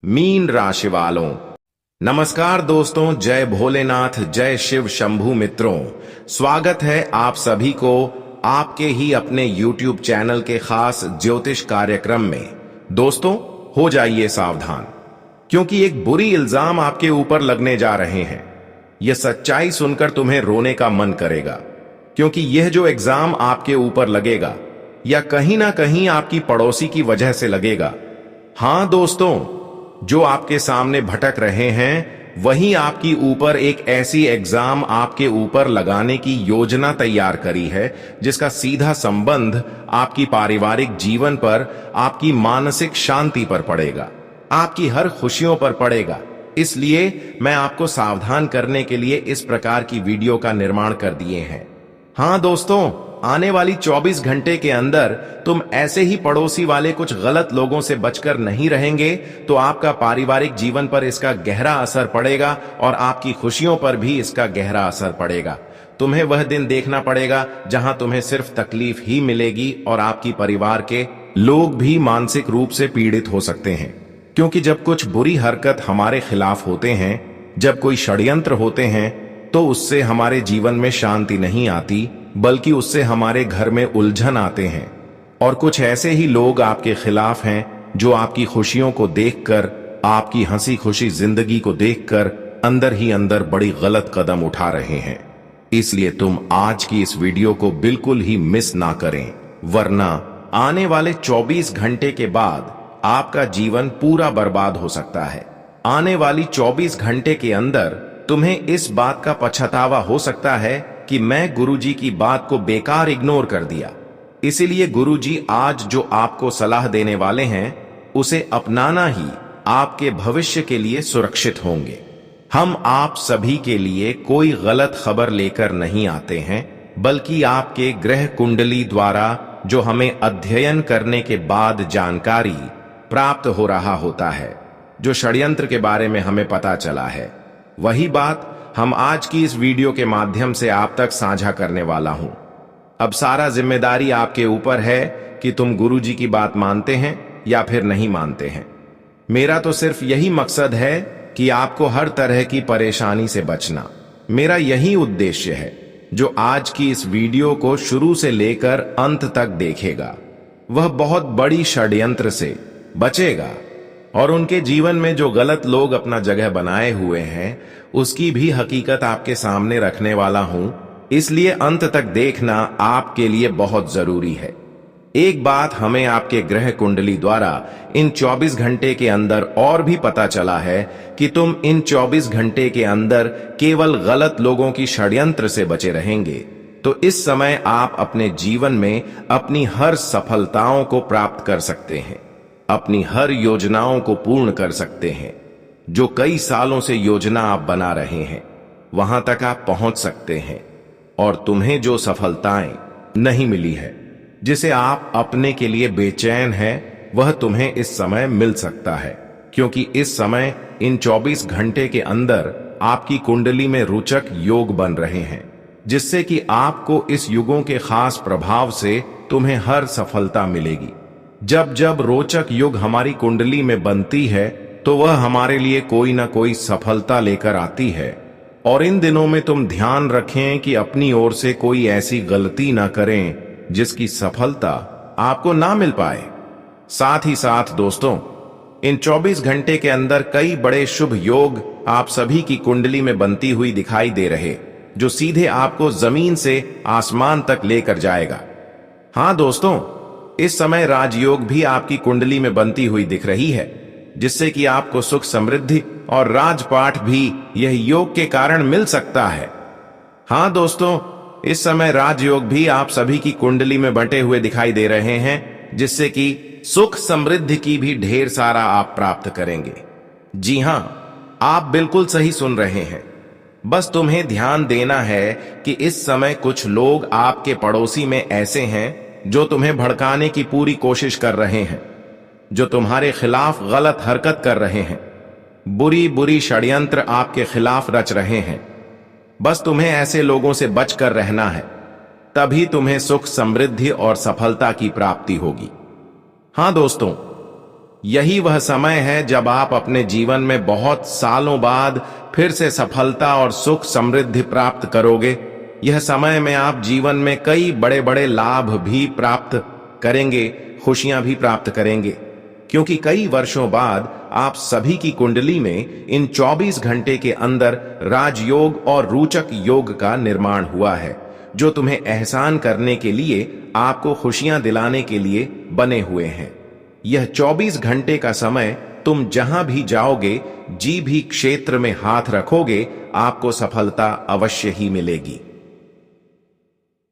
Mean राशि वालों, नमस्कार दोस्तों। जय भोलेनाथ, जय शिव शंभू। मित्रों, स्वागत है आप सभी को आपके ही अपने YouTube चैनल के खास ज्योतिष कार्यक्रम में। दोस्तों, हो जाइए सावधान, क्योंकि एक बुरी इल्जाम आपके ऊपर लगने जा रहे हैं। यह सच्चाई सुनकर तुम्हें रोने का मन करेगा, क्योंकि यह जो एग्जाम आपके ऊपर लगेगा, या कहीं ना कहीं आपकी पड़ोसी की वजह से लगेगा। हां दोस्तों, जो आपके सामने भटक रहे हैं, वही आपकी ऊपर एक ऐसी एग्जाम आपके ऊपर लगाने की योजना तैयार करी है, जिसका सीधा संबंध आपकी पारिवारिक जीवन पर, आपकी मानसिक शांति पर पड़ेगा, आपकी हर खुशियों पर पड़ेगा। इसलिए मैं आपको सावधान करने के लिए इस प्रकार की वीडियो का निर्माण कर दिए हैं। हां दोस्तों, आने वाली 24 घंटे के अंदर तुम ऐसे ही पड़ोसी वाले कुछ गलत लोगों से बचकर नहीं रहेंगे तो आपका पारिवारिक जीवन पर इसका गहरा असर पड़ेगा और आपकी खुशियों पर भी इसका गहरा असर पड़ेगा। तुम्हें वह दिन देखना पड़ेगा जहां तुम्हें सिर्फ तकलीफ ही मिलेगी और आपकी परिवार के लोग भी मानसिक रूप से पीड़ित हो सकते हैं। क्योंकि जब कुछ बुरी हरकत हमारे खिलाफ होते हैं, जब कोई षड्यंत्र होते हैं, तो उससे हमारे जीवन में शांति नहीं आती, बल्कि उससे हमारे घर में उलझन आते हैं। और कुछ ऐसे ही लोग आपके खिलाफ हैं जो आपकी खुशियों को देखकर, आपकी हंसी खुशी जिंदगी को देखकर अंदर ही अंदर बड़ी गलत कदम उठा रहे हैं। इसलिए तुम आज की इस वीडियो को बिल्कुल ही मिस ना करें, वरना आने वाले 24 घंटे के बाद आपका जीवन पूरा बर्बाद हो सकता है। आने वाली 24 घंटे के अंदर तुम्हें इस बात का पछतावा हो सकता है कि मैं गुरुजी की बात को बेकार इग्नोर कर दिया। इसीलिए गुरुजी आज जो आपको सलाह देने वाले हैं, उसे अपनाना ही आपके भविष्य के लिए सुरक्षित होंगे। हम आप सभी के लिए कोई गलत खबर लेकर नहीं आते हैं, बल्कि आपके ग्रह कुंडली द्वारा जो हमें अध्ययन करने के बाद जानकारी प्राप्त हो रहा होता है, जो षड्यंत्र के बारे में हमें पता चला है, वही बात हम आज की इस वीडियो के माध्यम से आप तक साझा करने वाला हूं। अब सारा जिम्मेदारी आपके ऊपर है कि तुम गुरुजी की बात मानते हैं या फिर नहीं मानते हैं। मेरा तो सिर्फ यही मकसद है कि आपको हर तरह की परेशानी से बचना। मेरा यही उद्देश्य है। जो आज की इस वीडियो को शुरू से लेकर अंत तक देखेगा, वह बहुत बड़ी षड्यंत्र से बचेगा और उनके जीवन में जो गलत लोग अपना जगह बनाए हुए हैं, उसकी भी हकीकत आपके सामने रखने वाला हूं। इसलिए अंत तक देखना आपके लिए बहुत जरूरी है। एक बात हमें आपके ग्रह कुंडली द्वारा इन 24 घंटे के अंदर और भी पता चला है कि तुम इन 24 घंटे के अंदर केवल गलत लोगों की षड्यंत्र से बचे रहेंगे। तो इस समय आप अपने जीवन में अपनी हर सफलताओं को प्राप्त कर सकते हैं, अपनी हर योजनाओं को पूर्ण कर सकते हैं। जो कई सालों से योजना आप बना रहे हैं, वहां तक आप पहुंच सकते हैं। और तुम्हें जो सफलताएं नहीं मिली है, जिसे आप अपने के लिए बेचैन हैं, वह तुम्हें इस समय मिल सकता है। क्योंकि इस समय इन 24 घंटे के अंदर आपकी कुंडली में रोचक योग बन रहे हैं, जिससे कि आपको इस युगों के खास प्रभाव से तुम्हें हर सफलता मिलेगी। जब जब रोचक युग हमारी कुंडली में बनती है, तो वह हमारे लिए कोई ना कोई सफलता लेकर आती है। और इन दिनों में तुम ध्यान रखें कि अपनी ओर से कोई ऐसी गलती ना करें जिसकी सफलता आपको ना मिल पाए। साथ ही साथ दोस्तों, इन 24 घंटे के अंदर कई बड़े शुभ योग आप सभी की कुंडली में बनती हुई दिखाई दे रहे, जो सीधे आपको जमीन से आसमान तक लेकर जाएगा। हां दोस्तों, इस समय राजयोग भी आपकी कुंडली में बनती हुई दिख रही है, जिससे कि आपको सुख समृद्धि और राजपाट भी यह योग के कारण मिल सकता है। हां दोस्तों, इस समय राजयोग भी आप सभी की कुंडली में बंटे हुए दिखाई दे रहे हैं, जिससे कि सुख समृद्धि की भी ढेर सारा आप प्राप्त करेंगे। जी हां, आप बिल्कुल सही सुन रहे हैं। बस तुम्हें ध्यान देना है कि इस समय कुछ लोग आपके पड़ोसी में ऐसे हैं जो तुम्हें भड़काने की पूरी कोशिश कर रहे हैं, जो तुम्हारे खिलाफ गलत हरकत कर रहे हैं, बुरी बुरी षड्यंत्र आपके खिलाफ रच रहे हैं। बस तुम्हें ऐसे लोगों से बचकर रहना है, तभी तुम्हें सुख समृद्धि और सफलता की प्राप्ति होगी। हां दोस्तों, यही वह समय है जब आप अपने जीवन में बहुत सालों बाद फिर से सफलता और सुख समृद्धि प्राप्त करोगे। यह समय में आप जीवन में कई बड़े बड़े लाभ भी प्राप्त करेंगे, खुशियां भी प्राप्त करेंगे, क्योंकि कई वर्षों बाद आप सभी की कुंडली में इन 24 घंटे के अंदर राजयोग और रोचक योग का निर्माण हुआ है, जो तुम्हें एहसान करने के लिए, आपको खुशियां दिलाने के लिए बने हुए हैं। यह 24 घंटे का समय तुम जहां भी जाओगे, जी भी क्षेत्र में हाथ रखोगे, आपको सफलता अवश्य ही मिलेगी।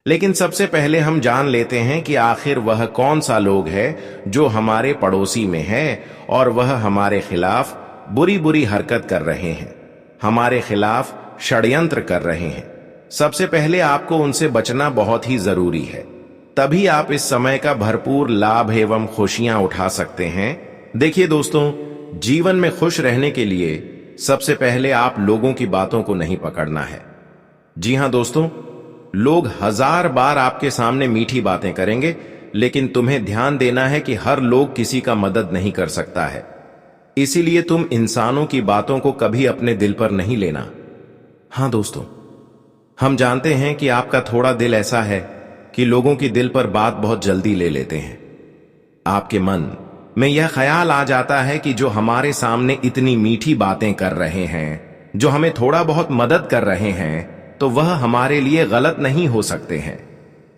लेकिन सबसे पहले हम जान लेते हैं कि आखिर वह कौन सा लोग है जो हमारे पड़ोसी में है और वह हमारे खिलाफ बुरी बुरी हरकत कर रहे हैं, हमारे खिलाफ षड्यंत्र कर रहे हैं। सबसे पहले आपको उनसे बचना बहुत ही जरूरी है, तभी आप इस समय का भरपूर लाभ एवं खुशियां उठा सकते हैं। देखिए दोस्तों, जीवन में खुश रहने के लिए सबसे पहले आप लोगों की बातों को नहीं पकड़ना है। जी हां दोस्तों, लोग 1000 बार आपके सामने मीठी बातें करेंगे, लेकिन तुम्हें ध्यान देना है कि हर लोग किसी का मदद नहीं कर सकता है। इसीलिए तुम इंसानों की बातों को कभी अपने दिल पर नहीं लेना। हां दोस्तों, हम जानते हैं कि आपका थोड़ा दिल ऐसा है कि लोगों की दिल पर बात बहुत जल्दी ले लेते हैं। आपके मन में यह ख्याल आ जाता है कि जो हमारे सामने इतनी मीठी बातें कर रहे हैं, जो हमें थोड़ा बहुत मदद कर रहे हैं, तो वह हमारे लिए गलत नहीं हो सकते हैं।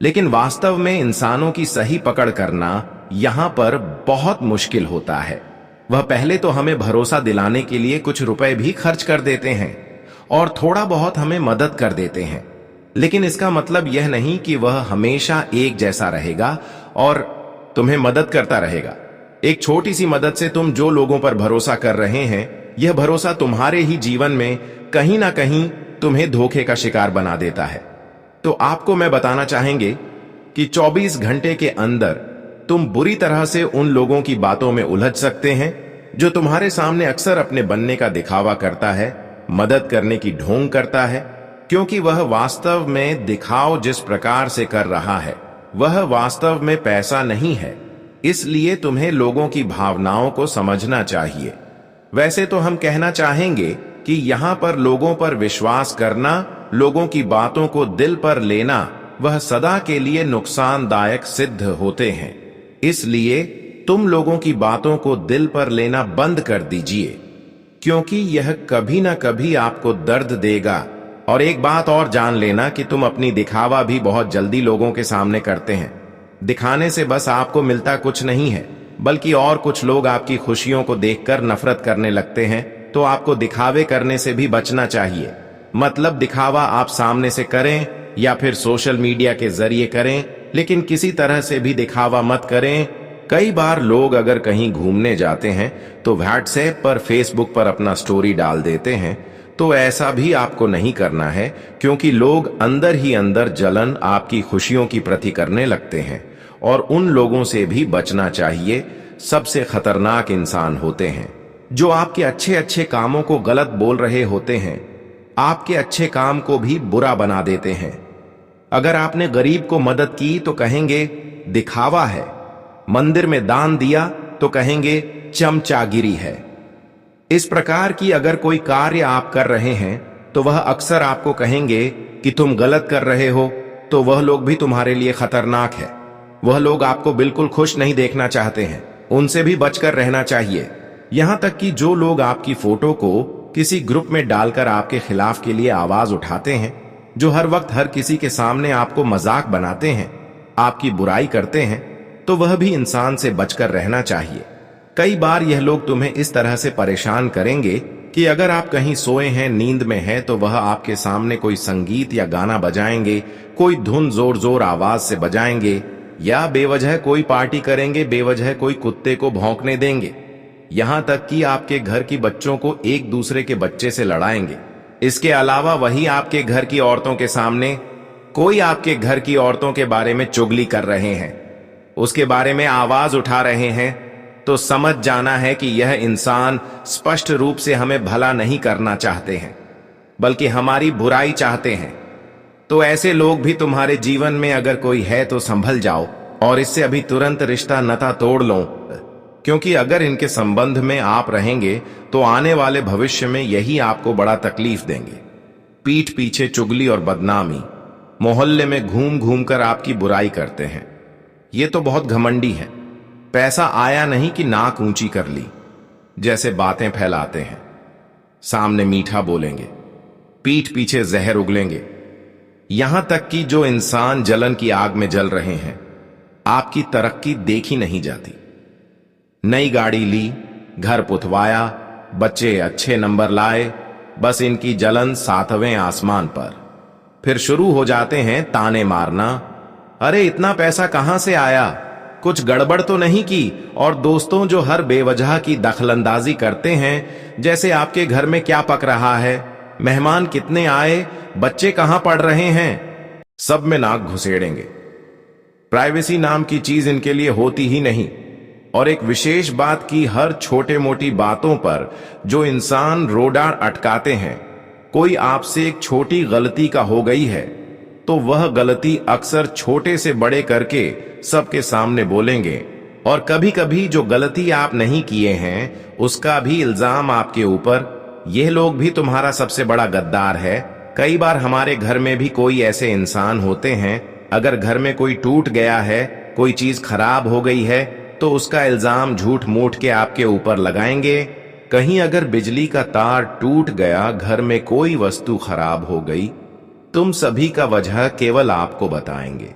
लेकिन वास्तव में इंसानों की सही पकड़ करना यहां पर बहुत मुश्किल होता है। वह पहले तो हमें भरोसा दिलाने के लिए कुछ रुपए भी खर्च कर देते हैं और थोड़ा बहुत हमें मदद कर देते हैं, लेकिन इसका मतलब यह नहीं कि वह हमेशा एक जैसा रहेगा और तुम्हें मदद करता रहेगा। एक छोटी सी मदद से तुम जो लोगों पर भरोसा कर रहे हैं, यह भरोसा तुम्हारे ही जीवन में कहीं ना कहीं तुम्हें धोखे का शिकार बना देता है। तो आपको मैं बताना चाहेंगे कि 24 घंटे के अंदर तुम बुरी तरह से उन लोगों की बातों में उलझ सकते हैं जो तुम्हारे सामने अक्सर अपने बनने का दिखावा करता है, मदद करने की ढोंग करता है, क्योंकि वह वास्तव में दिखाव जिस प्रकार से कर रहा है वह वास्तव में पैसा नहीं है। इसलिए तुम्हें लोगों की भावनाओं को समझना चाहिए। वैसे तो हम कहना चाहेंगे कि यहां पर लोगों पर विश्वास करना, लोगों की बातों को दिल पर लेना, वह सदा के लिए नुकसानदायक सिद्ध होते हैं। इसलिए तुम लोगों की बातों को दिल पर लेना बंद कर दीजिए, क्योंकि यह कभी ना कभी आपको दर्द देगा। और एक बात और जान लेना कि तुम अपनी दिखावा भी बहुत जल्दी लोगों के सामने करते हैं। दिखाने से बस आपको मिलता कुछ नहीं है, बल्कि और कुछ लोग आपकी खुशियों को देखकर नफरत करने लगते हैं। तो आपको दिखावे करने से भी बचना चाहिए। मतलब दिखावा आप सामने से करें या फिर सोशल मीडिया के जरिए करें, लेकिन किसी तरह से भी दिखावा मत करें। कई बार लोग अगर कहीं घूमने जाते हैं तो व्हाट्सएप पर, फेसबुक पर अपना स्टोरी डाल देते हैं, तो ऐसा भी आपको नहीं करना है, क्योंकि लोग अंदर ही अंदर जलन आपकी खुशियों की प्रति करने लगते हैं। और उन लोगों से भी बचना चाहिए। सबसे खतरनाक इंसान होते हैं जो आपके अच्छे अच्छे कामों को गलत बोल रहे होते हैं, आपके अच्छे काम को भी बुरा बना देते हैं। अगर आपने गरीब को मदद की तो कहेंगे दिखावा है, मंदिर में दान दिया तो कहेंगे चमचागिरी है। इस प्रकार की अगर कोई कार्य आप कर रहे हैं तो वह अक्सर आपको कहेंगे कि तुम गलत कर रहे हो, तो वह लोग भी तुम्हारे लिए खतरनाक है। वह लोग आपको बिल्कुल खुश नहीं देखना चाहते हैं, उनसे भी बचकर रहना चाहिए। यहां तक कि जो लोग आपकी फोटो को किसी ग्रुप में डालकर आपके खिलाफ के लिए आवाज उठाते हैं, जो हर वक्त हर किसी के सामने आपको मजाक बनाते हैं, आपकी बुराई करते हैं, तो वह भी इंसान से बचकर रहना चाहिए। कई बार यह लोग तुम्हें इस तरह से परेशान करेंगे कि अगर आप कहीं सोए हैं, नींद में हैं, तो वह आपके सामने कोई संगीत या गाना बजाएंगे, कोई धुन जोर जोर आवाज से बजाएंगे, या बेवजह कोई पार्टी करेंगे, बेवजह कोई कुत्ते को भौंकने देंगे। यहां तक कि आपके घर की बच्चों को एक दूसरे के बच्चे से लड़ाएंगे। इसके अलावा वही आपके घर की औरतों के सामने कोई आपके घर की औरतों के बारे में चुगली कर रहे हैं, उसके बारे में आवाज उठा रहे हैं, तो समझ जाना है कि यह इंसान स्पष्ट रूप से हमें भला नहीं करना चाहते हैं, बल्कि हमारी बुराई चाहते हैं। तो ऐसे लोग भी तुम्हारे जीवन में अगर कोई है तो संभल जाओ और इससे अभी तुरंत रिश्ता नाता तोड़ लो, क्योंकि अगर इनके संबंध में आप रहेंगे तो आने वाले भविष्य में यही आपको बड़ा तकलीफ देंगे। पीठ पीछे चुगली और बदनामी, मोहल्ले में घूम घूम कर आपकी बुराई करते हैं। ये तो बहुत घमंडी है। पैसा आया नहीं कि नाक ऊंची कर ली जैसे बातें फैलाते हैं। सामने मीठा बोलेंगे, पीठ पीछे जहर उगलेंगे। यहां तक कि जो इंसान जलन की आग में जल रहे हैं, आपकी तरक्की देखी नहीं जाती। नई गाड़ी ली, घर पुतवाया, बच्चे अच्छे नंबर लाए, बस इनकी जलन 7वें आसमान पर। फिर शुरू हो जाते हैं ताने मारना, अरे इतना पैसा कहां से आया, कुछ गड़बड़ तो नहीं की। और दोस्तों जो हर बेवजह की दखलंदाजी करते हैं, जैसे आपके घर में क्या पक रहा है, मेहमान कितने आए, बच्चे कहां पढ़ रहे हैं, सब में नाक घुसेड़ेंगे। प्राइवेसी नाम की चीज इनके लिए होती ही नहीं। और एक विशेष बात की, हर छोटे मोटी बातों पर जो इंसान रोडार अटकाते हैं, कोई आपसे एक छोटी गलती का हो गई है तो वह गलती अक्सर छोटे से बड़े करके सबके सामने बोलेंगे। और कभी कभी जो गलती आप नहीं किए हैं उसका भी इल्जाम आपके ऊपर। यह लोग भी तुम्हारा सबसे बड़ा गद्दार है। कई बार हमारे घर में भी कोई ऐसे इंसान होते हैं, अगर घर में कोई टूट गया है, कोई चीज खराब हो गई है, तो उसका इल्जाम झूठ मूठ के आपके ऊपर लगाएंगे। कहीं अगर बिजली का तार टूट गया, घर में कोई वस्तु खराब हो गई, तुम सभी का वजह केवल आपको बताएंगे।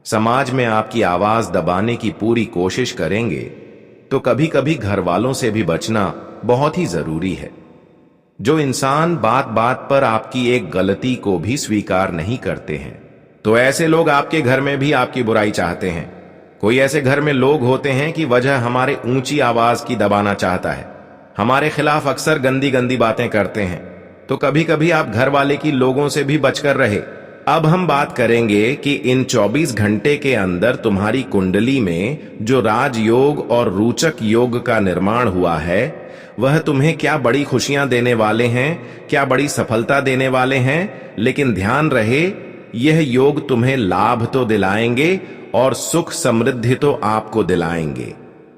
समाज में आपकी आवाज दबाने की पूरी कोशिश करेंगे। तो कभी कभी घर वालों से भी बचना बहुत ही जरूरी है। जो इंसान बात बात पर आपकी एक गलती को भी स्वीकार नहीं करते हैं, तो ऐसे लोग आपके घर में भी आपकी बुराई चाहते हैं। कोई ऐसे घर में लोग होते हैं कि वजह हमारे ऊंची आवाज की दबाना चाहता है, हमारे खिलाफ अक्सर गंदी गंदी बातें करते हैं। तो कभी कभी आप घर वाले की लोगों से भी बचकर रहे। अब हम बात करेंगे कि इन 24 घंटे के अंदर तुम्हारी कुंडली में जो राजयोग और रोचक योग का निर्माण हुआ है, वह तुम्हें क्या बड़ी खुशियां देने वाले हैं, क्या बड़ी सफलता देने वाले हैं। लेकिन ध्यान रहे, यह योग तुम्हें लाभ तो दिलाएंगे और सुख समृद्धि तो आपको दिलाएंगे।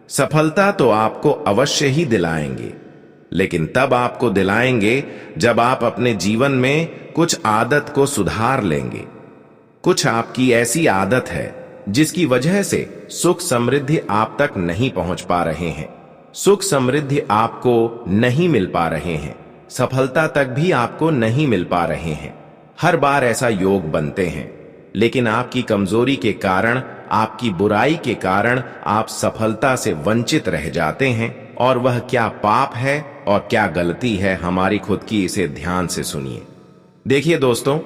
सफलता तो आपको अवश्य ही दिलाएंगे, लेकिन तब आपको दिलाएंगे जब आप अपने जीवन में कुछ आदत को सुधार लेंगे। कुछ आपकी ऐसी आदत है जिसकी वजह से सुख समृद्धि आप तक नहीं पहुंच पा रहे हैं, सुख समृद्धि आपको नहीं मिल पा रहे हैं, सफलता तक भी आपको नहीं मिल पा रहे हैं। हर बार ऐसा योग बनते हैं, लेकिन आपकी कमजोरी के कारण, आपकी बुराई के कारण आप सफलता से वंचित रह जाते हैं। और वह क्या पाप है और क्या गलती है, हमारी खुद की, इसे ध्यान से सुनिए। देखिए दोस्तों,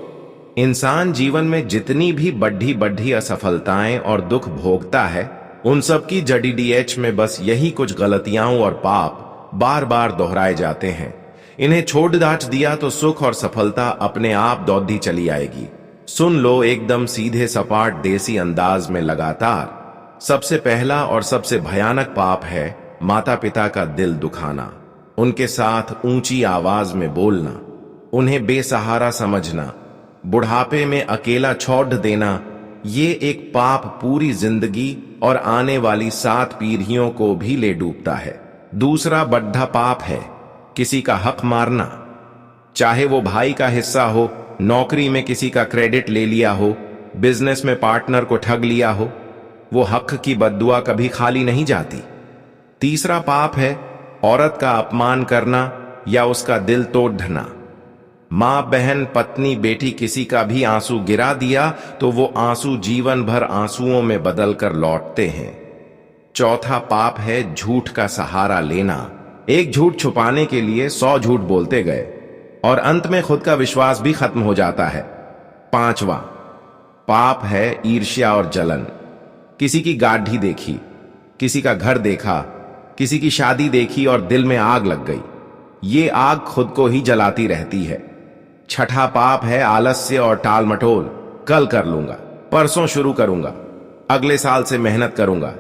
इंसान जीवन में जितनी भी बड्ढी बड्ढी असफलताएं और दुख भोगता है, उन सब की जड़ीडीएच में बस यही कुछ गलतियां और पाप बार बार दोहराए जाते हैं। इन्हें छोड़ दाच दिया तो सुख और सफलता अपने आप दौड़ती चली आएगी। सुन लो एकदम सीधे सपाट देसी अंदाज में लगातार। सबसे पहला और सबसे भयानक पाप है माता पिता का दिल दुखाना, उनके साथ ऊंची आवाज में बोलना, उन्हें बेसहारा समझना, बुढ़ापे में अकेला छोड़ देना। ये एक पाप पूरी जिंदगी और आने वाली 7 पीढ़ियों को भी ले डूबता है। दूसरा बड्ढा पाप है किसी का हक मारना, चाहे वो भाई का हिस्सा हो, नौकरी में किसी का क्रेडिट ले लिया हो, बिजनेस में पार्टनर को ठग लिया हो। वो हक की बद्दुआ कभी खाली नहीं जाती। तीसरा पाप है औरत का अपमान करना या उसका दिल तोड़ना। मां, बहन, पत्नी, बेटी किसी का भी आंसू गिरा दिया तो वो आंसू जीवन भर आंसुओं में बदलकर लौटते हैं। चौथा पाप है झूठ का सहारा लेना। एक झूठ छुपाने के लिए 100 झूठ बोलते गए और अंत में खुद का विश्वास भी खत्म हो जाता है। पांचवा पाप है ईर्ष्या और जलन। किसी की गाढ़ी देखी, किसी का घर देखा, किसी की शादी देखी और दिल में आग लग गई। ये आग खुद को ही जलाती रहती है। छठा पाप है आलस्य और टाल मटोल। कल कर लूंगा, परसों शुरू करूंगा, अगले साल से मेहनत करूंगा।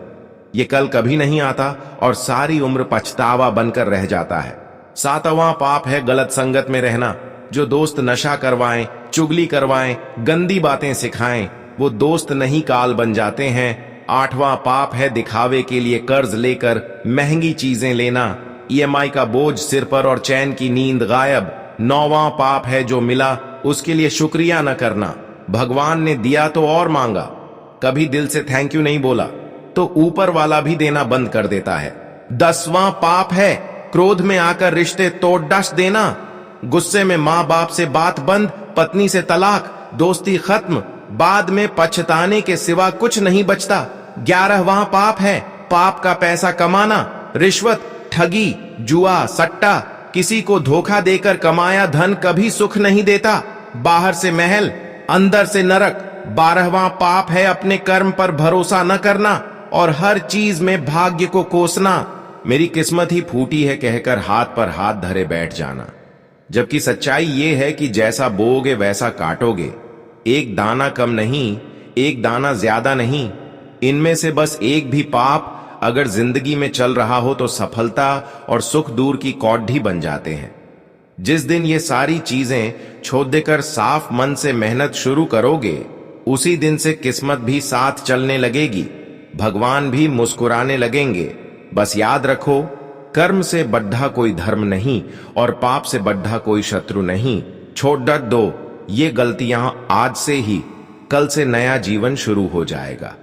ये कल कभी नहीं आता और सारी उम्र पछतावा बनकर रह जाता है। सातवां पाप है गलत संगत में रहना। जो दोस्त नशा करवाएं, चुगली करवाएं, गंदी बातें सिखाएं, वो दोस्त नहीं काल बन जाते हैं। 8वां पाप है दिखावे के लिए कर्ज लेकर महंगी चीजें लेना, ईएमआई का बोझ सिर पर और चैन की नींद गायब। 9वां पाप है जो मिला उसके लिए शुक्रिया न करना, भगवान ने दिया तो और मांगा, कभी दिल से थैंक यू नहीं बोला तो ऊपर वाला भी देना बंद कर देता है। 10वां पाप है क्रोध में आकर रिश्ते तोड़ डस देना, गुस्से में मां बाप से बात बंद, पत्नी से तलाक, दोस्ती खत्म, बाद में पछताने के सिवा कुछ नहीं बचता। 11वां पाप है पाप का पैसा कमाना, रिश्वत, ठगी, जुआ, सट्टा, किसी को धोखा देकर कमाया धन कभी सुख नहीं देता, बाहर से महल अंदर से नरक। 12वां पाप है अपने कर्म पर भरोसा न करना और हर चीज में भाग्य को कोसना, मेरी किस्मत ही फूटी है कहकर हाथ पर हाथ धरे बैठ जाना। जबकि सच्चाई ये है कि जैसा बोओगे वैसा काटोगे, एक दाना कम नहीं, एक दाना ज्यादा नहीं। इनमें से बस एक भी पाप अगर जिंदगी में चल रहा हो तो सफलता और सुख दूर की कौड़ी बन जाते हैं। जिस दिन ये सारी चीजें छोड़ देकर साफ मन से मेहनत शुरू करोगे, उसी दिन से किस्मत भी साथ चलने लगेगी, भगवान भी मुस्कुराने लगेंगे। बस याद रखो, कर्म से बढ़ा कोई धर्म नहीं और पाप से बढ़ा कोई शत्रु नहीं। छोड़ डर दो ये गलतियां आज से ही, कल से नया जीवन शुरू हो जाएगा।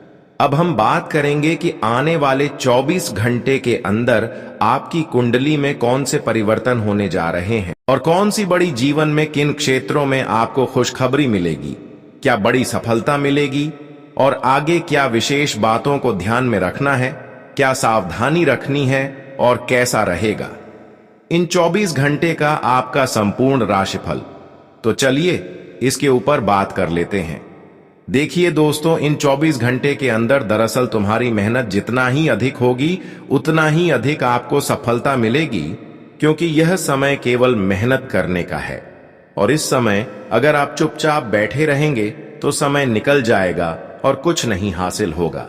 अब हम बात करेंगे कि आने वाले 24 घंटे के अंदर आपकी कुंडली में कौन से परिवर्तन होने जा रहे हैं और कौन सी बड़ी जीवन में किन क्षेत्रों में आपको खुशखबरी मिलेगी, क्या बड़ी सफलता मिलेगी और आगे क्या विशेष बातों को ध्यान में रखना है, क्या सावधानी रखनी है और कैसा रहेगा इन 24 घंटे का आपका संपूर्ण राशिफल। तो चलिए इसके ऊपर बात कर लेते हैं। देखिए दोस्तों, इन 24 घंटे के अंदर दरअसल तुम्हारी मेहनत जितना ही अधिक होगी उतना ही अधिक आपको सफलता मिलेगी, क्योंकि यह समय केवल मेहनत करने का है और इस समय अगर आप चुपचाप बैठे रहेंगे तो समय निकल जाएगा और कुछ नहीं हासिल होगा।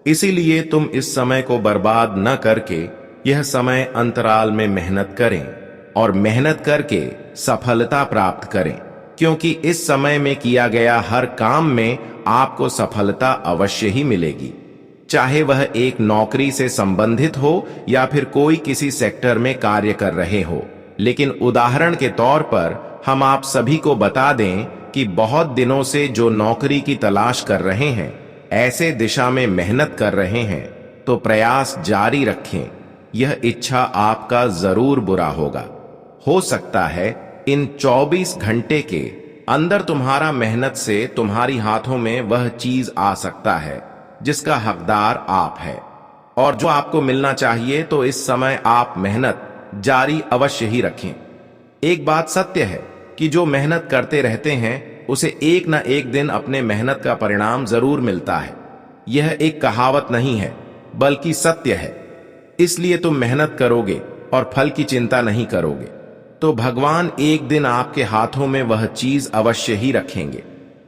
इसीलिए तुम इस समय को बर्बाद न करके यह समय अंतराल में मेहनत करें और मेहनत करके सफलता प्राप्त करें, क्योंकि इस समय में किया गया हर काम में आपको सफलता अवश्य ही मिलेगी, चाहे वह एक नौकरी से संबंधित हो या फिर कोई किसी सेक्टर में कार्य कर रहे हो। लेकिन उदाहरण के तौर पर हम आप सभी को बता दें कि बहुत दिनों से जो नौकरी की तलाश कर रहे हैं, ऐसे दिशा में मेहनत कर रहे हैं, तो प्रयास जारी रखें। यह इच्छा आपका जरूर बुरा होगा। हो सकता है इन 24 घंटे के अंदर तुम्हारा मेहनत से तुम्हारी हाथों में वह चीज आ सकता है जिसका हकदार आप है और जो आपको मिलना चाहिए, तो इस समय आप मेहनत जारी अवश्य ही रखें। एक बात सत्य है कि जो मेहनत करते रहते हैं उसे एक न एक दिन अपने मेहनत का परिणाम जरूर मिलता है। यह एक कहावत नहीं है बल्कि सत्य है। इसलिए तुम मेहनत करोगे और फल की चिंता नहीं करोगे तो भगवान एक दिन आपके हाथों में वह चीज अवश्य ही रखेंगे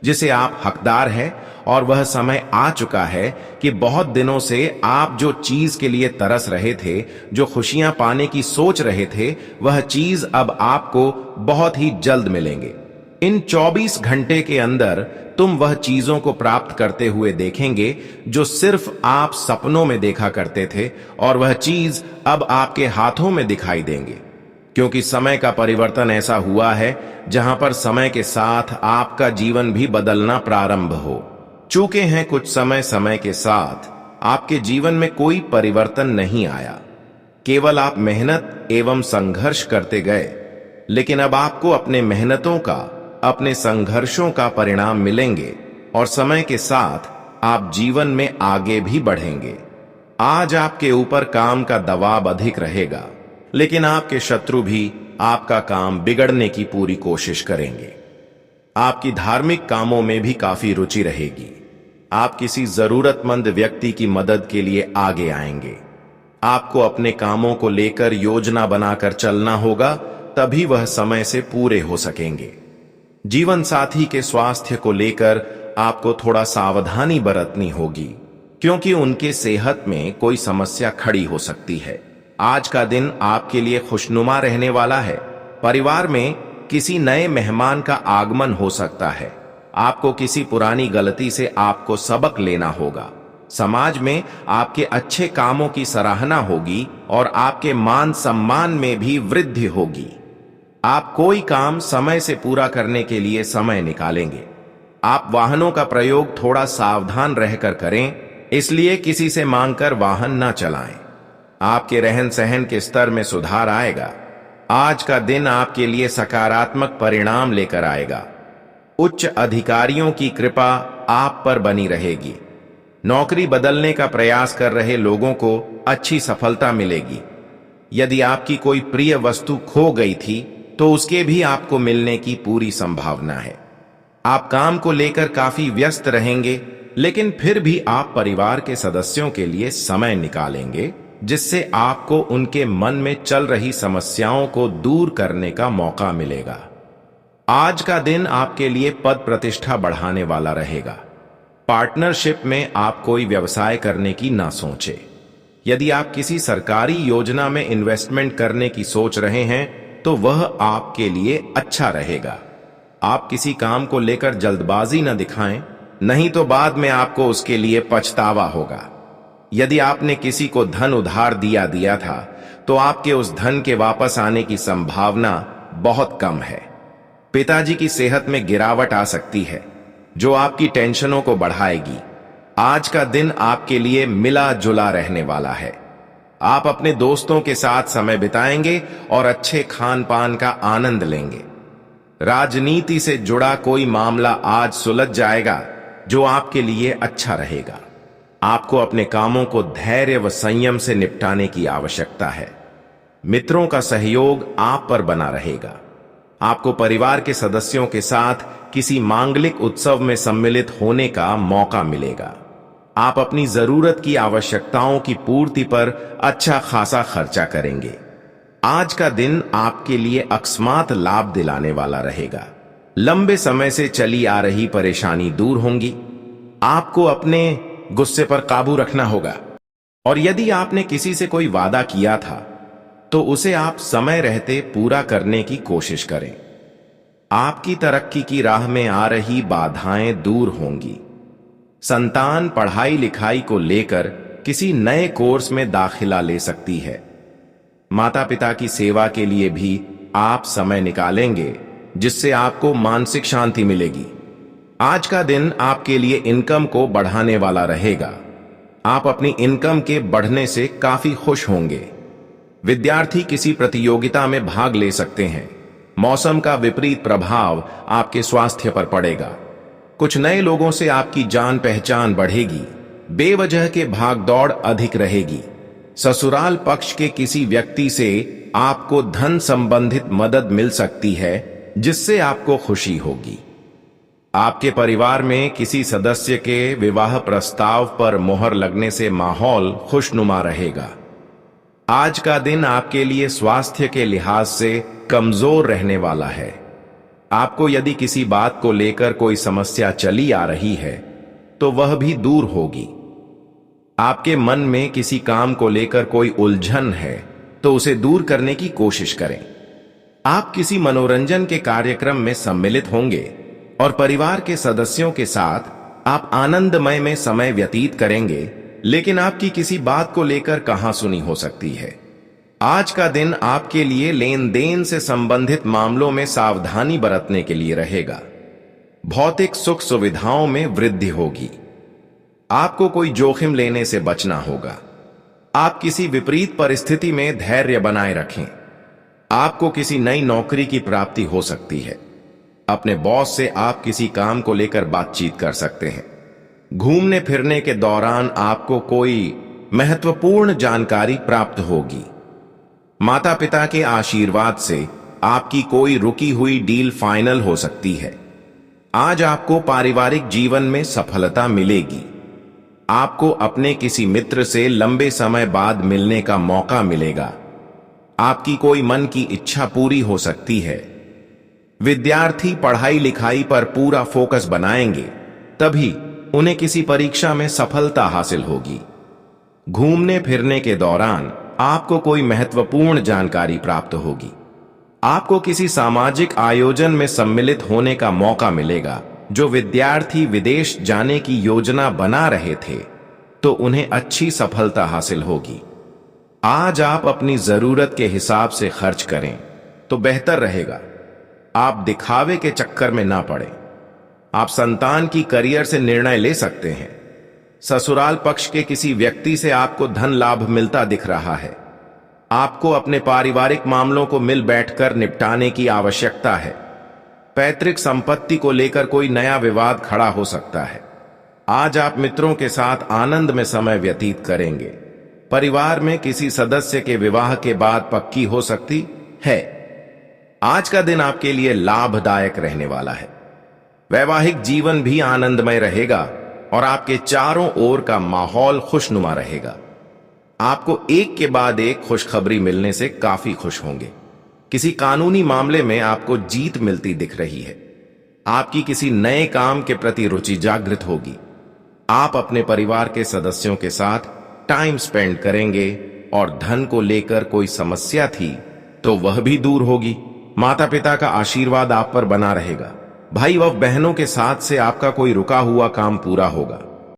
जिसे आप हकदार हैं, और वह समय आ चुका है कि बहुत दिनों से आप जो चीज के लिए तरस रहे थे, जो खुशियां पाने की सोच रहे थे, वह चीज अब आपको बहुत ही जल्द मिलेंगे। इन 24 घंटे के अंदर तुम वह चीजों को प्राप्त करते हुए देखेंगे जो सिर्फ आप सपनों में देखा करते थे, और वह चीज अब आपके हाथों में दिखाई देंगे, क्योंकि समय का परिवर्तन ऐसा हुआ है जहां पर समय के साथ आपका जीवन भी बदलना प्रारंभ हो चुके हैं। कुछ समय के साथ आपके जीवन में कोई परिवर्तन नहीं आया, केवल आप मेहनत एवं संघर्ष करते गए, लेकिन अब आपको अपने मेहनतों का, अपने संघर्षों का परिणाम मिलेंगे और समय के साथ आप जीवन में आगे भी बढ़ेंगे। आज आपके ऊपर काम का दबाव अधिक रहेगा, लेकिन आपके शत्रु भी आपका काम बिगड़ने की पूरी कोशिश करेंगे। आपकी धार्मिक कामों में भी काफी रुचि रहेगी। आप किसी जरूरतमंद व्यक्ति की मदद के लिए आगे आएंगे। आपको अपने कामों को लेकर योजना बनाकर चलना होगा, तभी वह समय से पूरे हो सकेंगे। जीवन साथी के स्वास्थ्य को लेकर आपको थोड़ा सावधानी बरतनी होगी, क्योंकि उनके सेहत में कोई समस्या खड़ी हो सकती है। आज का दिन आपके लिए खुशनुमा रहने वाला है। परिवार में किसी नए मेहमान का आगमन हो सकता है। आपको किसी पुरानी गलती से आपको सबक लेना होगा। समाज में आपके अच्छे कामों की सराहना होगी और आपके मान सम्मान में भी वृद्धि होगी। आप कोई काम समय से पूरा करने के लिए समय निकालेंगे। आप वाहनों का प्रयोग थोड़ा सावधान रहकर करें, इसलिए किसी से मांगकर वाहन न चलाएं। आपके रहन सहन के स्तर में सुधार आएगा। आज का दिन आपके लिए सकारात्मक परिणाम लेकर आएगा। उच्च अधिकारियों की कृपा आप पर बनी रहेगी। नौकरी बदलने का प्रयास कर रहे लोगों को अच्छी सफलता मिलेगी। यदि आपकी कोई प्रिय वस्तु खो गई थी तो उसके भी आपको मिलने की पूरी संभावना है। आप काम को लेकर काफी व्यस्त रहेंगे, लेकिन फिर भी आप परिवार के सदस्यों के लिए समय निकालेंगे, जिससे आपको उनके मन में चल रही समस्याओं को दूर करने का मौका मिलेगा। आज का दिन आपके लिए पद प्रतिष्ठा बढ़ाने वाला रहेगा। पार्टनरशिप में आप कोई व्यवसाय करने की ना सोचें। यदि आप किसी सरकारी योजना में इन्वेस्टमेंट करने की सोच रहे हैं तो वह आपके लिए अच्छा रहेगा। आप किसी काम को लेकर जल्दबाजी न दिखाएं, नहीं तो बाद में आपको उसके लिए पछतावा होगा। यदि आपने किसी को धन उधार दिया था तो आपके उस धन के वापस आने की संभावना बहुत कम है। पिताजी की सेहत में गिरावट आ सकती है, जो आपकी टेंशनों को बढ़ाएगी। आज का दिन आपके लिए मिला जुला रहने वाला है। आप अपने दोस्तों के साथ समय बिताएंगे और अच्छे खान पान का आनंद लेंगे। राजनीति से जुड़ा कोई मामला आज सुलझ जाएगा, जो आपके लिए अच्छा रहेगा। आपको अपने कामों को धैर्य व संयम से निपटाने की आवश्यकता है। मित्रों का सहयोग आप पर बना रहेगा। आपको परिवार के सदस्यों के साथ किसी मांगलिक उत्सव में सम्मिलित होने का मौका मिलेगा। आप अपनी जरूरत की आवश्यकताओं की पूर्ति पर अच्छा खासा खर्चा करेंगे। आज का दिन आपके लिए अकस्मात लाभ दिलाने वाला रहेगा। लंबे समय से चली आ रही परेशानी दूर होंगी। आपको अपने गुस्से पर काबू रखना होगा, और यदि आपने किसी से कोई वादा किया था तो उसे आप समय रहते पूरा करने की कोशिश करें। आपकी तरक्की की राह में आ रही बाधाएं दूर होंगी। संतान पढ़ाई लिखाई को लेकर किसी नए कोर्स में दाखिला ले सकती है। माता पिता की सेवा के लिए भी आप समय निकालेंगे, जिससे आपको मानसिक शांति मिलेगी। आज का दिन आपके लिए इनकम को बढ़ाने वाला रहेगा। आप अपनी इनकम के बढ़ने से काफी खुश होंगे। विद्यार्थी किसी प्रतियोगिता में भाग ले सकते हैं। मौसम का विपरीत प्रभाव आपके स्वास्थ्य पर पड़ेगा। कुछ नए लोगों से आपकी जान पहचान बढ़ेगी। बेवजह के भागदौड़ अधिक रहेगी। ससुराल पक्ष के किसी व्यक्ति से आपको धन संबंधित मदद मिल सकती है, जिससे आपको खुशी होगी। आपके परिवार में किसी सदस्य के विवाह प्रस्ताव पर मोहर लगने से माहौल खुशनुमा रहेगा। आज का दिन आपके लिए स्वास्थ्य के लिहाज से कमजोर रहने वाला है। आपको यदि किसी बात को लेकर कोई समस्या चली आ रही है तो वह भी दूर होगी। आपके मन में किसी काम को लेकर कोई उलझन है तो उसे दूर करने की कोशिश करें। आप किसी मनोरंजन के कार्यक्रम में सम्मिलित होंगे और परिवार के सदस्यों के साथ आप आनंदमय में समय व्यतीत करेंगे, लेकिन आपकी किसी बात को लेकर कहां सुनी हो सकती है। आज का दिन आपके लिए लेन देन से संबंधित मामलों में सावधानी बरतने के लिए रहेगा। भौतिक सुख सुविधाओं में वृद्धि होगी। आपको कोई जोखिम लेने से बचना होगा। आप किसी विपरीत परिस्थिति में धैर्य बनाए रखें। आपको किसी नई नौकरी की प्राप्ति हो सकती है। अपने बॉस से आप किसी काम को लेकर बातचीत कर सकते हैं। घूमने फिरने के दौरान आपको कोई महत्वपूर्ण जानकारी प्राप्त होगी। माता पिता के आशीर्वाद से आपकी कोई रुकी हुई डील फाइनल हो सकती है। आज आपको पारिवारिक जीवन में सफलता मिलेगी। आपको अपने किसी मित्र से लंबे समय बाद मिलने का मौका मिलेगा। आपकी कोई मन की इच्छा पूरी हो सकती है। विद्यार्थी पढ़ाई लिखाई पर पूरा फोकस बनाएंगे, तभी उन्हें किसी परीक्षा में सफलता हासिल होगी। घूमने फिरने के दौरान आपको कोई महत्वपूर्ण जानकारी प्राप्त होगी। आपको किसी सामाजिक आयोजन में सम्मिलित होने का मौका मिलेगा। जो विद्यार्थी विदेश जाने की योजना बना रहे थे तो उन्हें अच्छी सफलता हासिल होगी। आज आप अपनी जरूरत के हिसाब से खर्च करें तो बेहतर रहेगा। आप दिखावे के चक्कर में ना पड़े। आप संतान की करियर से निर्णय ले सकते हैं। ससुराल पक्ष के किसी व्यक्ति से आपको धन लाभ मिलता दिख रहा है। आपको अपने पारिवारिक मामलों को मिल बैठकर निपटाने की आवश्यकता है। पैतृक संपत्ति को लेकर कोई नया विवाद खड़ा हो सकता है। आज आप मित्रों के साथ आनंद में समय व्यतीत करेंगे। परिवार में किसी सदस्य के विवाह के बाद पक्की हो सकती है। आज का दिन आपके लिए लाभदायक रहने वाला है। वैवाहिक जीवन भी आनंदमय रहेगा और आपके चारों ओर का माहौल खुशनुमा रहेगा। आपको एक के बाद एक खुशखबरी मिलने से काफी खुश होंगे। किसी कानूनी मामले में आपको जीत मिलती दिख रही है। आपकी किसी नए काम के प्रति रुचि जागृत होगी। आप अपने परिवार के सदस्यों के साथ टाइम स्पेंड करेंगे और धन को लेकर कोई समस्या थी तो वह भी दूर होगी। माता पिता का आशीर्वाद आप पर बना रहेगा। भाई व बहनों के साथ से आपका कोई रुका हुआ काम पूरा होगा।